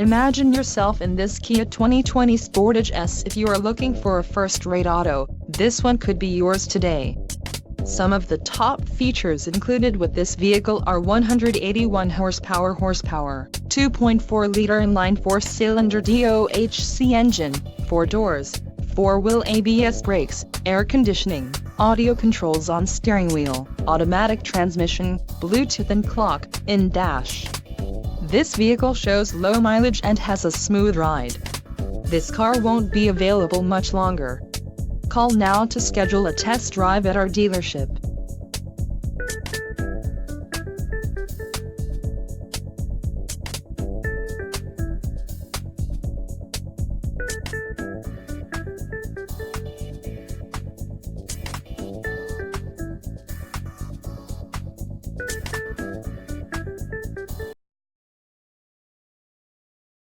Imagine yourself in this Kia 2020 Sportage S. If you are looking for a first-rate auto, this one could be yours today. Some of the top features included with this vehicle are 181 horsepower, 2.4-liter inline 4-cylinder DOHC engine, 4 doors, 4-wheel ABS brakes, air conditioning, audio controls on steering wheel, automatic transmission, Bluetooth and clock-in dash. This vehicle shows low mileage and has a smooth ride. This car won't be available much longer. Call now to schedule a test drive at our dealership.